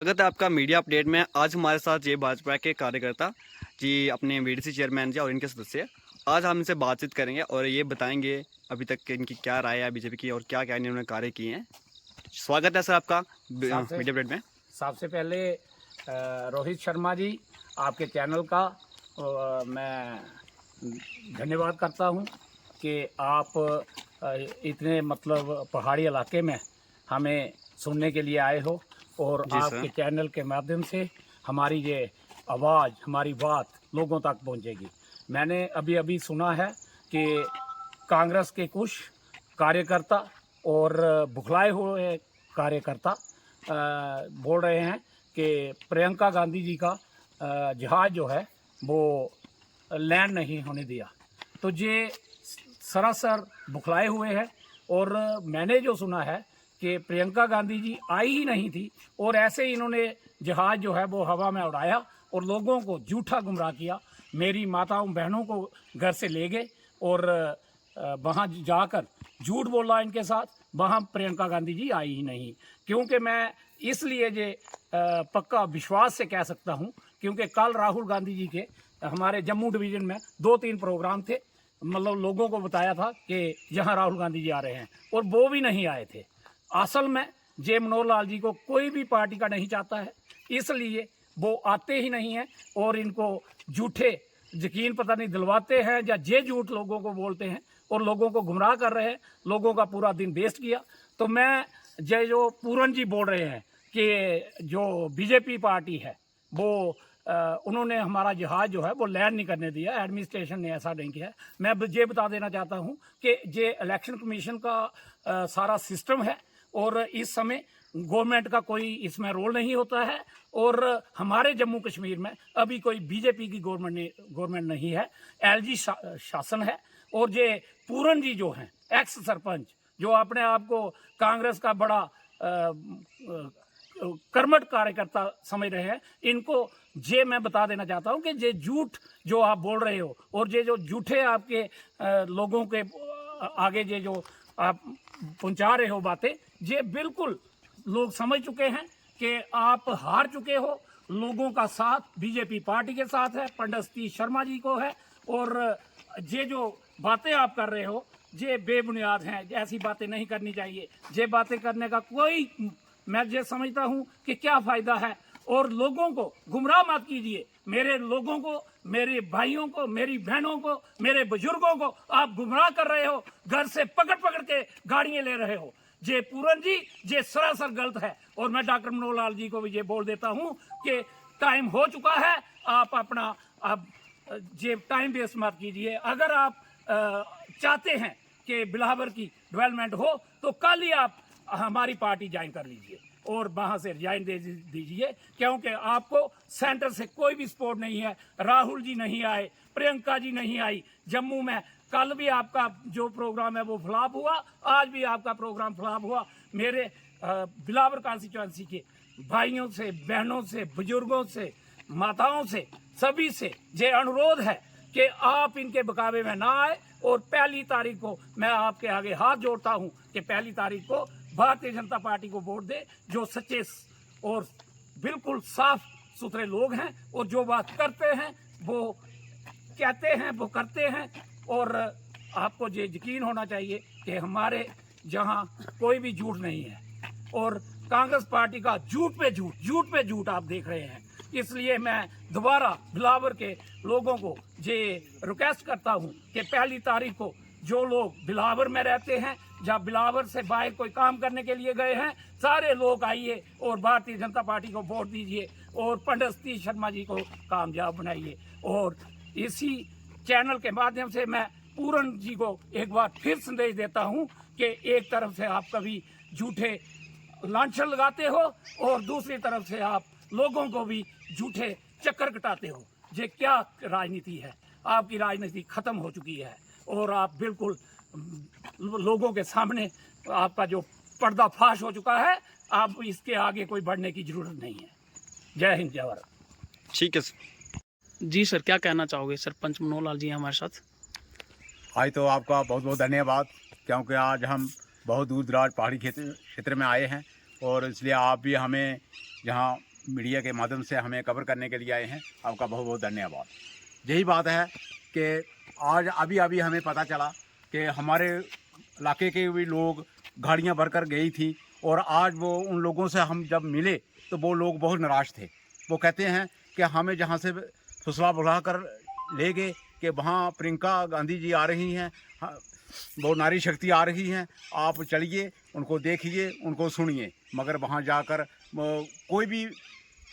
स्वागत है आपका मीडिया अपडेट में। आज हमारे साथ ये भाजपा के कार्यकर्ता जी अपने बीडीसी चेयरमैन जी और इनके सदस्य आज हम इनसे बातचीत करेंगे और ये बताएंगे अभी तक के इनकी क्या राय है बीजेपी की और क्या क्या इन्होंने कार्य किए हैं। स्वागत है सर आपका मीडिया अपडेट में। सबसे पहले रोहित शर्मा जी आपके चैनल का मैं धन्यवाद करता हूं कि आप इतने पहाड़ी इलाके में हमें सुनने के लिए आए हो और आपके चैनल के माध्यम से हमारी ये आवाज़ हमारी बात लोगों तक पहुंचेगी। मैंने अभी सुना है कि कांग्रेस के कुछ कार्यकर्ता और बुखलाए हुए कार्यकर्ता बोल रहे हैं कि प्रियंका गांधी जी का जहाज़ जो है वो लैंड नहीं होने दिया, तो ये सरासर बुखलाए हुए हैं। और मैंने जो सुना है कि प्रियंका गांधी जी आई ही नहीं थी और ऐसे ही इन्होंने जहाज़ जो है वो हवा में उड़ाया और लोगों को झूठा गुमराह किया। मेरी माताओं बहनों को घर से ले गए और वहाँ जाकर झूठ बोला इनके साथ। वहाँ प्रियंका गांधी जी आई ही नहीं, क्योंकि मैं इसलिए ये पक्का विश्वास से कह सकता हूँ क्योंकि कल राहुल गांधी जी के हमारे जम्मू डिवीज़न में 2-3 प्रोग्राम थे। लोगों को बताया था कि यहाँ राहुल गांधी जी आ रहे हैं और वो भी नहीं आए थे। असल में जे मनोहर लाल जी को कोई भी पार्टी का नहीं चाहता है, इसलिए वो आते ही नहीं हैं और इनको झूठे यकीन पता नहीं दिलवाते हैं या जे झूठ लोगों को बोलते हैं और लोगों को गुमराह कर रहे हैं। लोगों का पूरा दिन वेस्ट किया। तो मैं जो पूरन जी बोल रहे हैं कि जो बीजेपी पार्टी है वो उन्होंने हमारा जहाज़ जो है वो लैंड नहीं करने दिया, एडमिनिस्ट्रेशन ने ऐसा नहीं किया। मैं ये बता देना चाहता हूँ कि ये इलेक्शन कमीशन का सारा सिस्टम है और इस समय गवर्नमेंट का कोई इसमें रोल नहीं होता है। और हमारे जम्मू कश्मीर में अभी कोई बीजेपी की गवर्नमेंट नहीं है, एलजी शासन है। और ये पूरन जी जो हैं एक्स सरपंच जो अपने आप को कांग्रेस का बड़ा कर्मठ कार्यकर्ता समझ रहे हैं, इनको ये मैं बता देना चाहता हूं कि ये झूठ जो आप बोल रहे हो और ये जो झूठे आपके लोगों के आगे ये जो आप पहुंचा रहे हो बातें, ये बिल्कुल लोग समझ चुके हैं कि आप हार चुके हो। लोगों का साथ बीजेपी पार्टी के साथ है, पंडित सतीश शर्मा जी को है। और ये जो बातें आप कर रहे हो ये बेबुनियाद हैं, ऐसी बातें नहीं करनी चाहिए। ये बातें करने का कोई मैं ये समझता हूँ कि क्या फ़ायदा है। और लोगों को गुमराह मत कीजिए। मेरे लोगों को, मेरे भाइयों को, मेरी बहनों को, मेरे बुजुर्गों को आप गुमराह कर रहे हो, घर से पकड़ के गाड़ियाँ ले रहे हो। ये पूरन जी ये सरासर गलत है। और मैं डॉक्टर मनोहर लाल जी को भी ये बोल देता हूँ कि टाइम हो चुका है, आप अपना ये टाइम वेस्ट मत कीजिए। अगर आप चाहते हैं कि बिलावर की डेवलपमेंट हो तो कल ही आप हमारी पार्टी ज्वाइन कर लीजिए और वहाँ से रिजाइन दे दीजिए, क्योंकि आपको सेंटर से कोई भी सपोर्ट नहीं है। राहुल जी नहीं आए, प्रियंका जी नहीं आई जम्मू में। कल भी आपका जो प्रोग्राम है वो फ्लॉप हुआ, आज भी आपका प्रोग्राम फ्लॉप हुआ। मेरे बिलावर कॉन्स्टिट्यूंसी के भाइयों से, बहनों से, बुजुर्गों से, माताओं से, सभी से ये अनुरोध है कि आप इनके मुकाबले में ना आए। और 1 तारीख को मैं आपके आगे हाथ जोड़ता हूं कि 1 तारीख को भारतीय जनता पार्टी को वोट दे, जो सच्चे और बिल्कुल साफ सुथरे लोग हैं और जो बात करते हैं वो कहते हैं वो करते हैं। और आपको ये यकीन होना चाहिए कि हमारे जहां कोई भी झूठ नहीं है और कांग्रेस पार्टी का झूठ पे झूठ आप देख रहे हैं। इसलिए मैं दोबारा बिलावर के लोगों को ये रिक्वेस्ट करता हूं कि 1 तारीख को जो लोग बिलावर में रहते हैं या बिलावर से बाहर कोई काम करने के लिए गए हैं, सारे लोग आइए और भारतीय जनता पार्टी को वोट दीजिए और पंडित सतीश शर्मा जी को कामयाब बनाइए। और इसी चैनल के माध्यम से मैं पूरन जी को एक बार फिर संदेश देता हूं कि एक तरफ से आप कभी झूठे लांछन लगाते हो और दूसरी तरफ से आप लोगों को भी झूठे चक्कर कटाते हो। ये क्या राजनीति है? आपकी राजनीति खत्म हो चुकी है और आप बिल्कुल लोगों के सामने आपका जो पर्दाफाश हो चुका है। आप इसके आगे कोई बढ़ने की जरूरत नहीं है। जय हिंद, जय भारत। ठीक है जी सर, क्या कहना चाहोगे? सरपंच मनोहर लाल जी हमारे साथ। आज तो आपका बहुत बहुत धन्यवाद, क्योंकि आज हम बहुत दूर दराज पहाड़ी क्षेत्र में आए हैं और इसलिए आप भी हमें यहाँ मीडिया के माध्यम से हमें कवर करने के लिए आए हैं, आपका बहुत बहुत धन्यवाद। यही बात है कि आज अभी अभी हमें पता चला कि हमारे इलाके के भी लोग गाड़ियाँ भरकर गई थी, और आज वो उन लोगों से हम जब मिले तो वो लोग बहुत निराश थे। वो कहते हैं कि हमें जहाँ से फुसला बुला कर ले गए कि वहाँ प्रियंका गांधी जी आ रही हैं, वो नारी शक्ति आ रही हैं, आप चलिए उनको देखिए, उनको सुनिए। मगर वहाँ जाकर कोई भी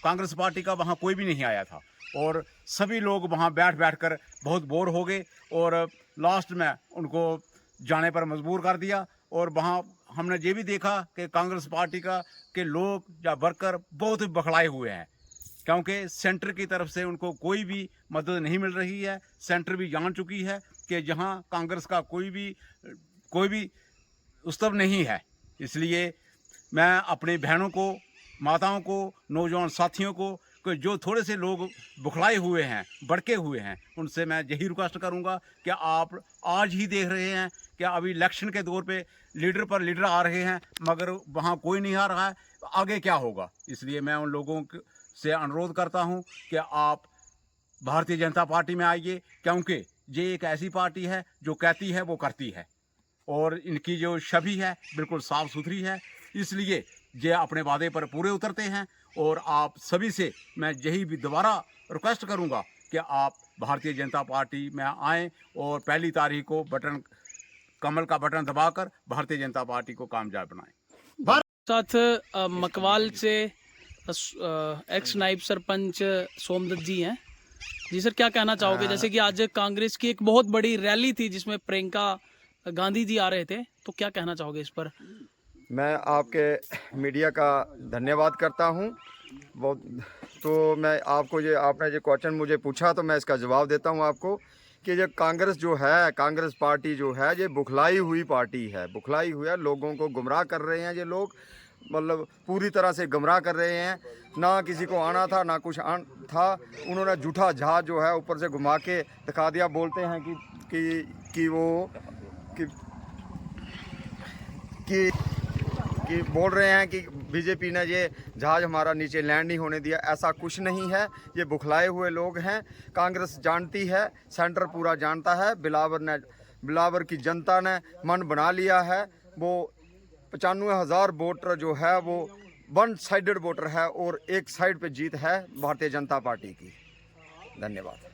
कांग्रेस पार्टी का वहाँ कोई भी नहीं आया था, और सभी लोग वहाँ बैठ बैठ कर बहुत बोर हो गए, और लास्ट में उनको जाने पर मजबूर कर दिया। और वहाँ हमने ये भी देखा कि कांग्रेस पार्टी का के लोग या वर्कर बहुत ही बखलाए हुए हैं, क्योंकि सेंटर की तरफ से उनको कोई भी मदद नहीं मिल रही है। सेंटर भी जान चुकी है कि जहाँ कांग्रेस का कोई भी उत्सव नहीं है। इसलिए मैं अपनी बहनों को, माताओं को, नौजवान साथियों को, कि जो थोड़े से लोग बुखलाए हुए हैं, भड़के हुए हैं, उनसे मैं यही रिक्वेस्ट करूंगा कि आप आज ही देख रहे हैं कि अभी इलेक्शन के दौर पे लीडर पर लीडर आ रहे हैं, मगर वहाँ कोई नहीं आ रहा है, तो आगे क्या होगा। इसलिए मैं उन लोगों से अनुरोध करता हूँ कि आप भारतीय जनता पार्टी में आइए, क्योंकि ये एक ऐसी पार्टी है जो कहती है वो करती है, और इनकी जो छवि है बिल्कुल साफ़ सुथरी है। इसलिए ये अपने वादे पर पूरे उतरते हैं, और आप सभी से मैं यही भी दोबारा रिक्वेस्ट करूंगा कि आप भारतीय जनता पार्टी में आएँ, और 1 तारीख को कमल का बटन दबाकर भारतीय जनता पार्टी को कामयाब बनाएं। साथ मकवाल से एक्स नायब सरपंच सोमदत्त जी हैं। जी सर, क्या कहना चाहोगे? जैसे कि आज कांग्रेस की एक बहुत बड़ी रैली थी जिसमें प्रियंका गांधी जी आ रहे थे, तो क्या कहना चाहोगे इस पर? मैं आपके मीडिया का धन्यवाद करता हूं। बहुत तो मैं आपको आपने जो क्वेश्चन मुझे पूछा, तो मैं इसका जवाब देता हूं आपको कि जो कांग्रेस जो है, कांग्रेस पार्टी जो है, ये बुखलाई हुई पार्टी है। बुखलाई हुई है, लोगों को गुमराह कर रहे हैं ये लोग, मतलब पूरी तरह से गुमराह कर रहे हैं। ना किसी को आना था, ना कुछ था। उन्होंने झूठा जहाज जो है ऊपर से घुमा के दिखा दिया। बोलते हैं कि बोल रहे हैं कि बीजेपी ने ये जहाज हमारा नीचे लैंड नहीं होने दिया। ऐसा कुछ नहीं है, ये बुखलाए हुए लोग हैं। कांग्रेस जानती है, सेंटर पूरा जानता है। बिलावर की जनता ने मन बना लिया है। वो 95,000 वोटर जो है वो वन साइडेड वोटर है, और एक साइड पे जीत है भारतीय जनता पार्टी की। धन्यवाद।